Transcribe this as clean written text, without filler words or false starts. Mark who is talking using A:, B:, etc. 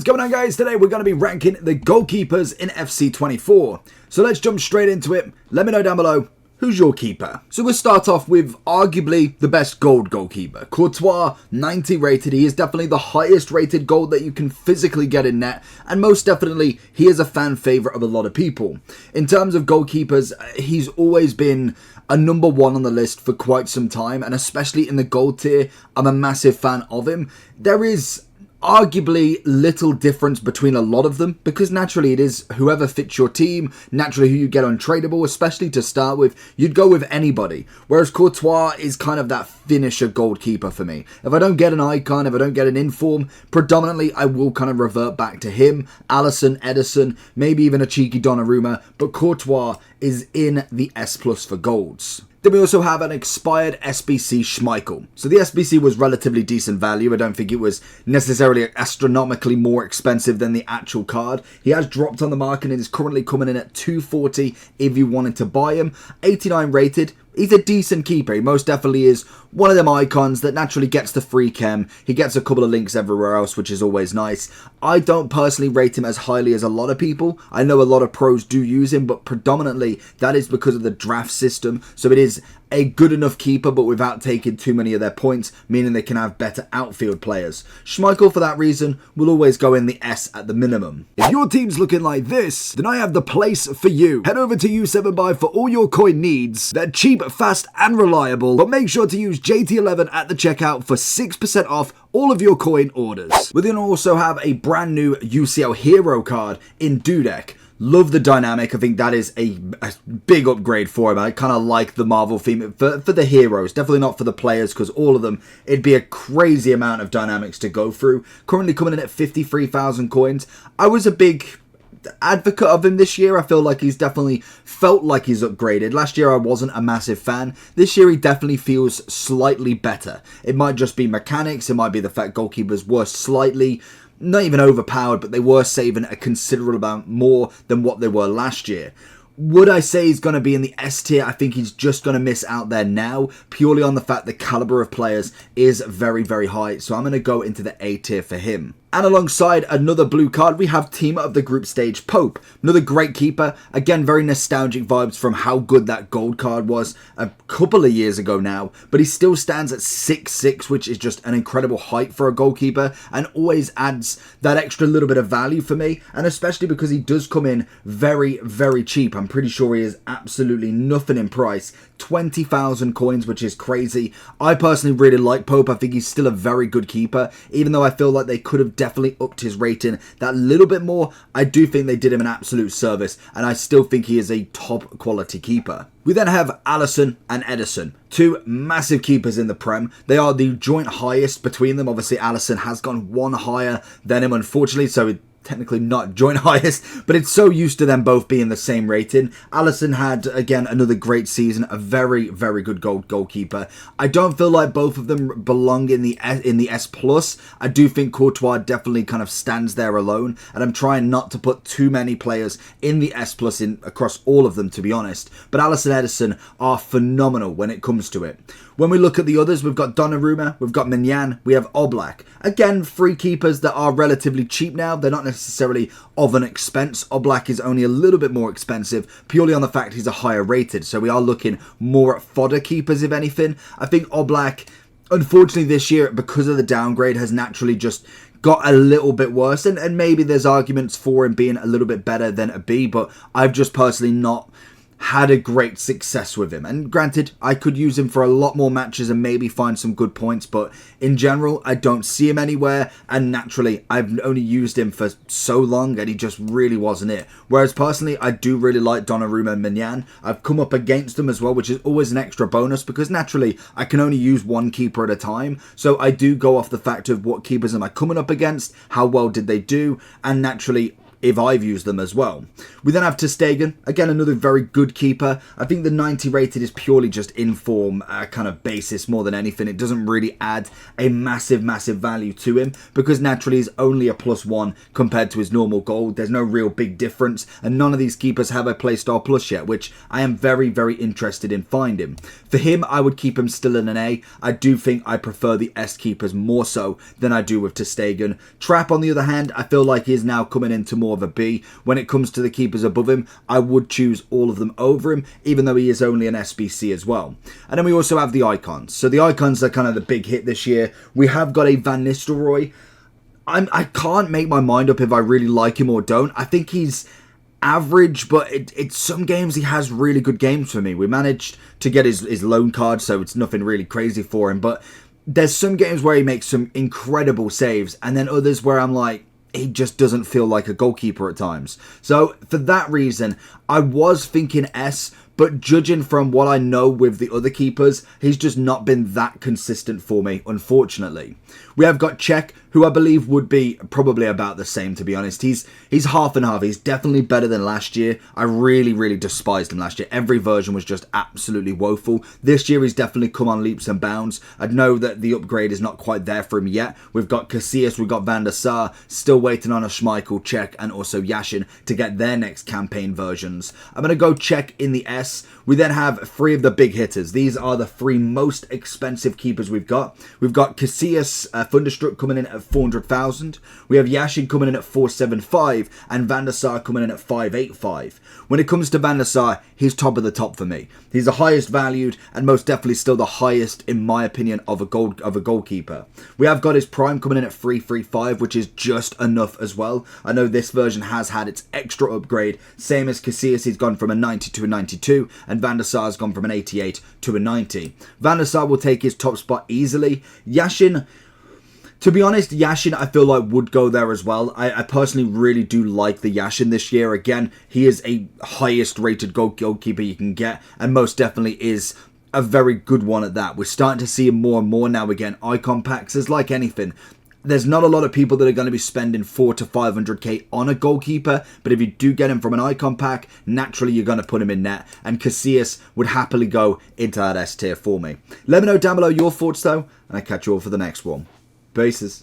A: What's going on, guys? Today we're going to be ranking the goalkeepers in FC24. So let's jump straight into it. Let me know down below, who's your keeper? So we'll start off with arguably the best gold goalkeeper. Courtois, 90 rated. He is definitely the highest rated gold that you can physically get in net. And most definitely, he is a fan favourite of a lot of people. In terms of goalkeepers, he's always been a number one on the list for quite some time. And especially in the gold tier, I'm a massive fan of him. There is arguably little difference between a lot of them, because naturally it is whoever fits your team, naturally who you get untradeable, especially to start with. You'd go with anybody, whereas Courtois is kind of that finisher goalkeeper for me. If I don't get an icon, if I don't get an inform, predominantly I will kind of revert back to him, Allison, Edison, maybe even a cheeky Donnarumma, but Courtois is in the S plus for golds. Then we also have an expired SBC Schmeichel. So the SBC was relatively decent value. I don't think it was necessarily astronomically more expensive than the actual card. He has dropped on the market and is currently coming in at 240 if you wanted to buy him. 89 rated. He's a decent keeper. He most definitely is one of them icons that naturally gets the free chem. He gets a couple of links everywhere else, which is always nice. I don't personally rate him as highly as a lot of people. I know a lot of pros do use him, but predominantly that is because of the draft system. So it is a good enough keeper, but without taking too many of their points, meaning they can have better outfield players. Schmeichel, for that reason, will always go in the S at the minimum. If your team's looking like this, then I have the place for you. Head over to U7Buy for all your coin needs. They're cheap, fast, and reliable, but make sure to use JT11 at the checkout for 6% off all of your coin orders. We're going to also have a brand new UCL Hero card in Dudek. Love the dynamic. I think that is a big upgrade for him. I kind of like the Marvel theme for the heroes. Definitely not for the players, because all of them, it'd be a crazy amount of dynamics to go through. Currently coming in at 53,000 coins. I was a big advocate of him this year. I feel like he's definitely felt like he's upgraded. Last year I wasn't a massive fan. This year he definitely feels slightly better. It might just be mechanics. It might be the fact goalkeepers were slightly, not even overpowered, but they were saving a considerable amount more than what they were last year. Would I say he's going to be in the S tier? I think he's just going to miss out there now, purely on the fact the caliber of players is very, very high. So I'm going to go into the A tier for him. And alongside another blue card, we have team of the group stage, Pope. Another great keeper. Again, very nostalgic vibes from how good that gold card was a couple of years ago now. But he still stands at 6'6", which is just an incredible height for a goalkeeper, and always adds that extra little bit of value for me. And especially because he does come in very, very cheap. I'm pretty sure he is absolutely nothing in price. 20,000 coins, which is crazy. I personally really like Pope. I think he's still a very good keeper, even though I feel like they could have definitely upped his rating that little bit more. I do think they did him an absolute service, and I still think he is a top quality keeper. We then have Allison and Edison, two massive keepers in the Prem. They are the joint highest between them. Obviously, Allison has gone one higher than him, unfortunately, so technically not joint highest, but it's so used to them both being the same rating. Allison had, again, another great season, a very, very good goalkeeper. I don't feel like both of them belong in the S plus. I do think Courtois definitely kind of stands there alone, and I'm trying not to put too many players in the S plus across all of them, to be honest. But Allison and Edison are phenomenal when it comes to it. When we look at the others, we've got Donnarumma, we've got Mignan, we have Oblak. Again, free keepers that are relatively cheap now. They're not necessarily of an expense. Oblak is only a little bit more expensive, purely on the fact he's a higher rated. So we are looking more at fodder keepers, if anything. I think Oblak, unfortunately this year, because of the downgrade, has naturally just got a little bit worse. And maybe there's arguments for him being a little bit better than a B, but I've just personally not had a great success with him. And granted, I could use him for a lot more matches and maybe find some good points, but in general, I don't see him anywhere, and naturally, I've only used him for so long and he just really wasn't it. Whereas personally, I do really like Donnarumma and Mignan. I've come up against them as well, which is always an extra bonus, because naturally, I can only use one keeper at a time, so I do go off the fact of what keepers am I coming up against, how well did they do, and naturally, if I've used them as well. We then have ter Stegen, again another very good keeper. I think the 90 rated is purely just in-form kind of basis more than anything. It doesn't really add a massive value to him because naturally he's only a +1 compared to his normal gold. There's no real big difference, and none of these keepers have a playstyle plus yet, which I am very interested in finding. For him, I would keep him still in an A. I do think I prefer the S keepers more so than I do with ter Stegen. Trapp, on the other hand, I feel like is now coming into more of a B. When it comes to the keepers above him, I would choose all of them over him, even though he is only an SBC as well. And then we also have the icons. So the icons are kind of the big hit this year. We have got a Van Nistelrooy. I can't make my mind up if I really like him or don't. I think he's average, but it's some games he has really good games for me. We managed to get his loan card, so it's nothing really crazy for him, but there's some games where he makes some incredible saves, and then others where I'm like, he just doesn't feel like a goalkeeper at times. So for that reason, I was thinking S, but judging from what I know with the other keepers, he's just not been that consistent for me, unfortunately. We have got Cech, who I believe would be probably about the same, to be honest. He's half and half. He's definitely better than last year. I really despised him last year. Every version was just absolutely woeful. This year he's definitely come on leaps and bounds. I know that the upgrade is not quite there for him yet. We've got Casillas, we've got Van der Sar, still waiting on a Schmeichel, Cech, and also Yashin to get their next campaign versions. I'm going to go Cech in the S. We then have 3 of the big hitters. These are the 3 most expensive keepers we've got. We've got Casillas, Thunderstruck coming in at 400,000. We have Yashin coming in at 475 and Van der Sar coming in at 585. When it comes to Van der Sar, he's top of the top for me. He's the highest valued and most definitely still the highest, in my opinion, of a goalkeeper. We have got his prime coming in at 335, which is just enough as well. I know this version has had its extra upgrade, same as Casillas. He's gone from a 90 to a 92, and Van der Sar's gone from an 88 to a 90. Van der Sar will take his top spot easily. Yashin, to be honest, Yashin I feel like would go there as well. I personally really do like the Yashin this year. Again, he is a highest rated goalkeeper you can get, and most definitely is a very good one at that. We're starting to see him more and more now again. Icon packs is like anything. There's not a lot of people that are going to be spending 400 to 500k on a goalkeeper, but if you do get him from an icon pack, naturally you're going to put him in net, and Casillas would happily go into that S tier for me. Let me know down below your thoughts though, and I'll catch you all for the next one. Bases.